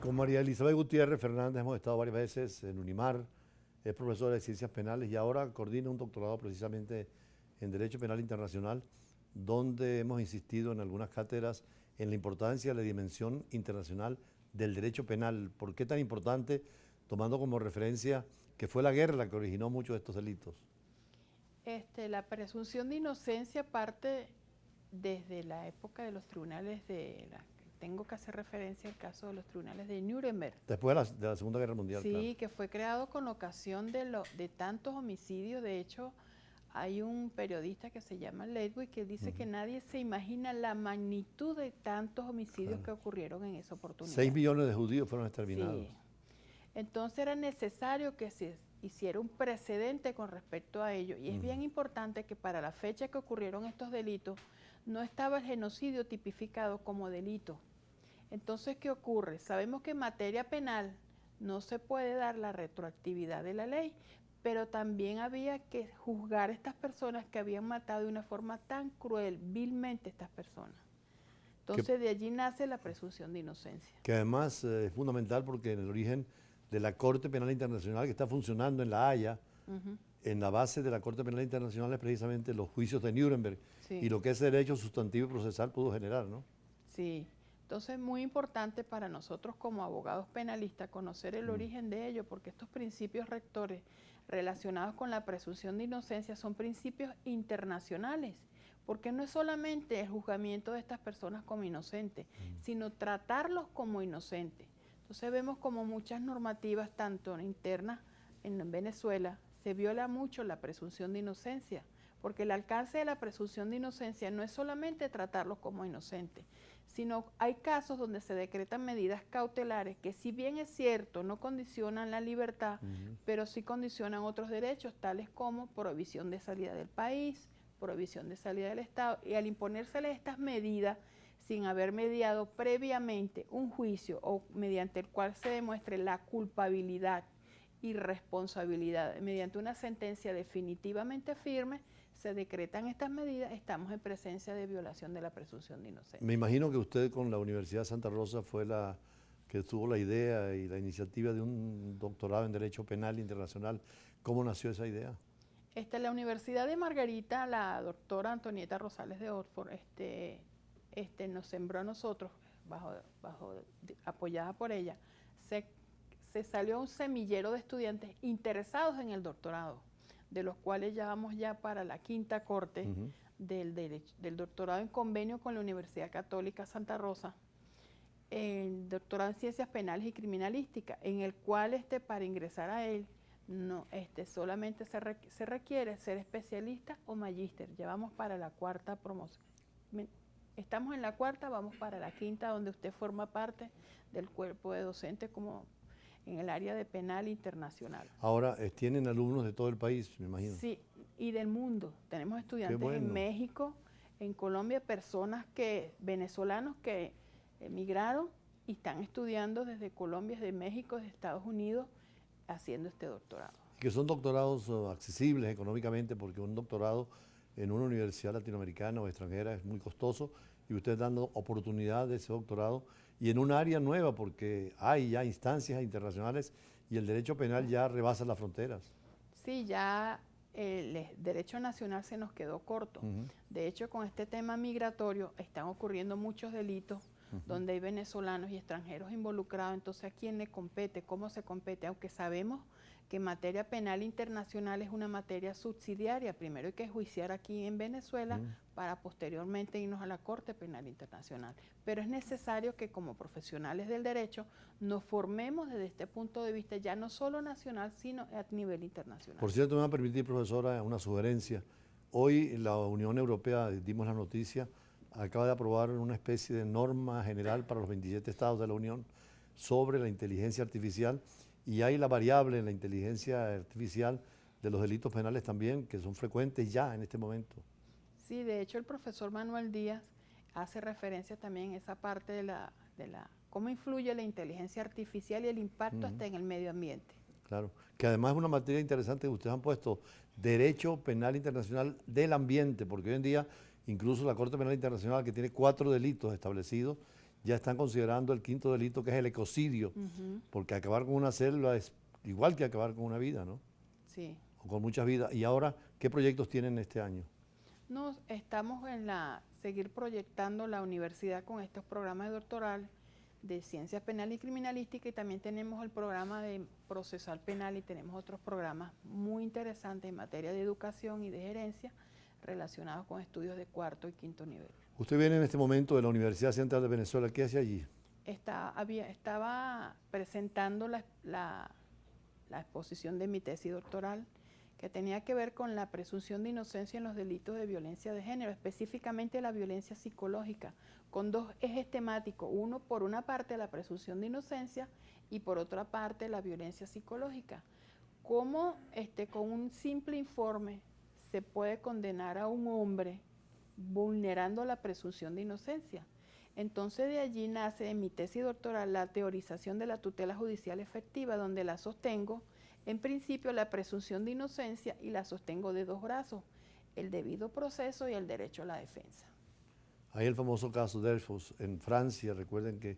Con María Elizabeth Gutiérrez Fernández hemos estado varias veces en UNIMAR, es profesora de Ciencias Penales y ahora coordina un doctorado precisamente en Derecho Penal Internacional, donde hemos insistido en algunas cátedras en la importancia de la dimensión internacional del derecho penal. ¿Por qué tan importante, tomando como referencia que fue la guerra la que originó muchos de estos delitos? La presunción de inocencia parte desde la época de los tribunales tengo que hacer referencia al caso de los tribunales de Nuremberg. Después de la Segunda Guerra Mundial, Sí, claro. que fue creado con ocasión de tantos homicidios. De hecho, hay un periodista que se llama Ledwig que dice que nadie se imagina la magnitud de tantos homicidios que ocurrieron en esa oportunidad. 6 millones de judíos fueron exterminados. Sí. Entonces era necesario que se hiciera un precedente con respecto a ello. Y es bien importante que para la fecha que ocurrieron estos delitos no estaba el genocidio tipificado como delito. Entonces, ¿qué ocurre? Sabemos que en materia penal no se puede dar la retroactividad de la ley, pero también había que juzgar a estas personas que habían matado de una forma tan cruel, vilmente a estas personas. Entonces, de allí nace la presunción de inocencia. Que además es fundamental porque en el origen de la Corte Penal Internacional que está funcionando en La Haya, en la base de la Corte Penal Internacional es precisamente los juicios de Nuremberg y lo que ese derecho sustantivo y procesal pudo generar, ¿no? Sí. Entonces es muy importante para nosotros como abogados penalistas conocer el origen de ello, porque estos principios rectores relacionados con la presunción de inocencia son principios internacionales, porque no es solamente el juzgamiento de estas personas como inocentes, sino tratarlos como inocentes. Entonces vemos como muchas normativas, tanto internas en Venezuela, se viola mucho la presunción de inocencia, porque el alcance de la presunción de inocencia no es solamente tratarlos como inocentes, sino hay casos donde se decretan medidas cautelares que, si bien es cierto, no condicionan la libertad, pero sí condicionan otros derechos, tales como prohibición de salida del país, prohibición de salida del Estado, y al imponérseles estas medidas sin haber mediado previamente un juicio o mediante el cual se demuestre la culpabilidad y responsabilidad mediante una sentencia definitivamente firme, se decretan estas medidas, estamos en presencia de violación de la presunción de inocencia. Me imagino que usted con la Universidad de Santa Rosa fue la que tuvo la idea y la iniciativa de un doctorado en Derecho Penal Internacional. ¿Cómo nació esa idea? La Universidad de Margarita, la doctora Antonieta Rosales de Oxford, nos sembró a nosotros, apoyada por ella, se salió un semillero de estudiantes interesados en el doctorado, de los cuales ya vamos para la quinta corte del doctorado en convenio con la Universidad Católica Santa Rosa, el doctorado en Ciencias Penales y Criminalística, en el cual para ingresar a él solamente se requiere ser especialista o magíster. Ya vamos para la cuarta promoción. Estamos en la cuarta, vamos para la quinta, donde usted forma parte del cuerpo de docentes como en el área de penal internacional. Ahora, tienen alumnos de todo el país, me imagino. Sí, y del mundo. Tenemos estudiantes en México, en Colombia, venezolanos que emigraron y están estudiando desde Colombia, desde México, desde Estados Unidos, haciendo este doctorado. Y que son doctorados accesibles económicamente, porque un doctorado en una universidad latinoamericana o extranjera es muy costoso, y usted dando oportunidad de ese doctorado y en un área nueva, porque hay ya instancias internacionales y el derecho penal ya rebasa las fronteras. Sí, ya el derecho nacional se nos quedó corto. De hecho, con este tema migratorio están ocurriendo muchos delitos donde hay venezolanos y extranjeros involucrados. Entonces, ¿a quién le compete? ¿Cómo se compete? Aunque sabemos que en materia penal internacional es una materia subsidiaria. Primero hay que juiciar aquí en Venezuela para posteriormente irnos a la Corte Penal Internacional. Pero es necesario que como profesionales del derecho nos formemos desde este punto de vista ya no solo nacional, sino a nivel internacional. Por cierto, me va a permitir, profesora, una sugerencia. Hoy la Unión Europea, dimos la noticia, acaba de aprobar una especie de norma general para los 27 estados de la Unión sobre la inteligencia artificial, y hay la variable en la inteligencia artificial de los delitos penales también, que son frecuentes ya en este momento. Sí, de hecho el profesor Manuel Díaz hace referencia también a esa parte de cómo influye la inteligencia artificial y el impacto hasta en el medio ambiente. Claro, que además es una materia interesante que ustedes han puesto, Derecho Penal Internacional del Ambiente, porque hoy en día incluso la Corte Penal Internacional, que tiene 4 delitos establecidos, ya están considerando el quinto delito, que es el ecocidio, porque acabar con una célula es igual que acabar con una vida, ¿no? Sí. O con muchas vidas. Y ahora, ¿qué proyectos tienen este año? Estamos en seguir proyectando la universidad con estos programas de doctoral de ciencias penal y criminalística, y también tenemos el programa de procesal penal y tenemos otros programas muy interesantes en materia de educación y de gerencia relacionados con estudios de cuarto y quinto nivel. Usted viene en este momento de la Universidad Central de Venezuela. ¿Qué hace allí? Estaba presentando la exposición de mi tesis doctoral, que tenía que ver con la presunción de inocencia en los delitos de violencia de género, específicamente la violencia psicológica, con dos ejes temáticos: uno, por una parte, la presunción de inocencia, y por otra parte, la violencia psicológica. ¿Cómo con un simple informe se puede condenar a un hombre vulnerando la presunción de inocencia? Entonces de allí nace en mi tesis doctoral la teorización de la tutela judicial efectiva, donde la sostengo en principio la presunción de inocencia y la sostengo de dos brazos: el debido proceso y el derecho a la defensa. Hay el famoso caso de Dreyfus en Francia. Recuerden que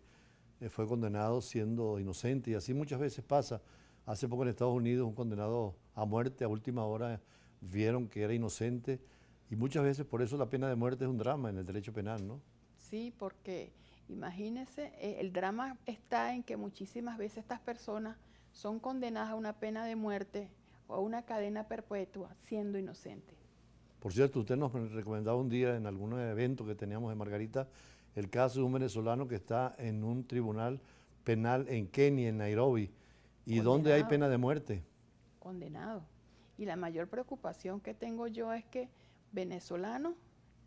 fue condenado siendo inocente, y así muchas veces pasa. Hace poco en Estados Unidos un condenado a muerte a última hora vieron que era inocente, y muchas veces por eso la pena de muerte es un drama en el derecho penal, ¿no? Sí, porque imagínense, el drama está en que muchísimas veces estas personas son condenadas a una pena de muerte o a una cadena perpetua siendo inocentes. Por cierto, usted nos recomendaba un día en algún evento que teníamos en Margarita el caso de un venezolano que está en un tribunal penal en Kenia, en Nairobi, y donde hay pena de muerte. Condenado. Y la mayor preocupación que tengo yo es que venezolanos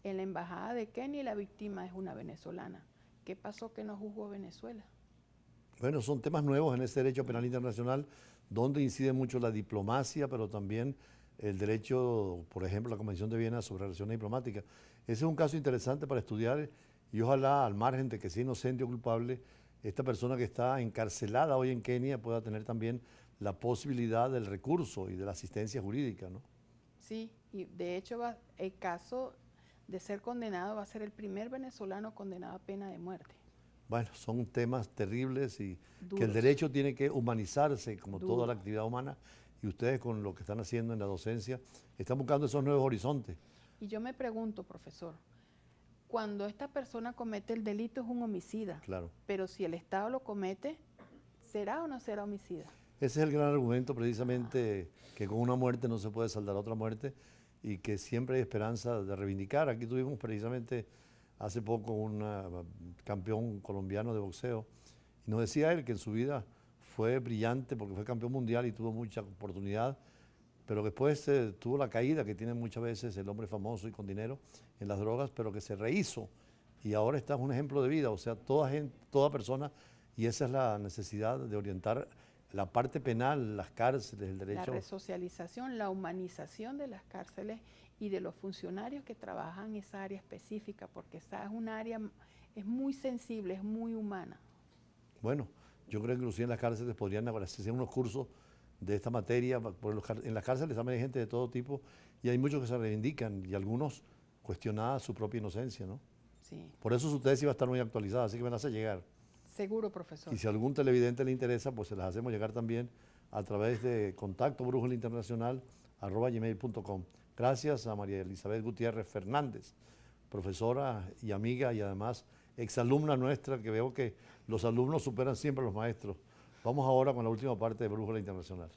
en la embajada de Kenia, y la víctima es una venezolana. ¿Qué pasó que no juzgó Venezuela? Bueno, son temas nuevos en este derecho penal internacional, donde incide mucho la diplomacia, pero también el derecho, por ejemplo, la Convención de Viena sobre relaciones diplomáticas. Ese es un caso interesante para estudiar, y ojalá, al margen de que sea inocente o culpable, esta persona que está encarcelada hoy en Kenia pueda tener también la posibilidad del recurso y de la asistencia jurídica, ¿no? Sí, y de hecho el caso de ser condenado va a ser el primer venezolano condenado a pena de muerte. Bueno, son temas terribles, y duros, que el derecho tiene que humanizarse como duro. Toda la actividad humana, y ustedes con lo que están haciendo en la docencia están buscando esos nuevos horizontes. Y yo me pregunto, profesor, cuando esta persona comete el delito es un homicida, Claro. Pero si el Estado lo comete, ¿será o no será homicida? Ese es el gran argumento, precisamente, que con una muerte no se puede saldar otra muerte, y que siempre hay esperanza de reivindicar. Aquí tuvimos precisamente hace poco un campeón colombiano de boxeo, y nos decía él que en su vida fue brillante porque fue campeón mundial y tuvo mucha oportunidad, pero después tuvo la caída que tiene muchas veces el hombre famoso y con dinero en las drogas, pero que se rehizo, y ahora está un ejemplo de vida. O sea, toda persona, y esa es la necesidad de orientar la parte penal, las cárceles, el derecho. La resocialización, la humanización de las cárceles y de los funcionarios que trabajan en esa área específica, porque esa es un área, es muy sensible, es muy humana. Bueno, yo creo que inclusive en las cárceles podrían hacerse unos cursos de esta materia. En las cárceles también hay gente de todo tipo, y hay muchos que se reivindican, y algunos cuestionada su propia inocencia, ¿no? Sí. Por eso su tesis va a estar muy actualizada, así que me la hace llegar. Seguro, profesor. Y si a algún televidente le interesa, pues se las hacemos llegar también a través de contactobrújulainternacional@gmail.com. Gracias a María Elizabeth Gutiérrez Fernández, profesora y amiga, y además exalumna nuestra, que veo que los alumnos superan siempre a los maestros. Vamos ahora con la última parte de Brújula Internacional.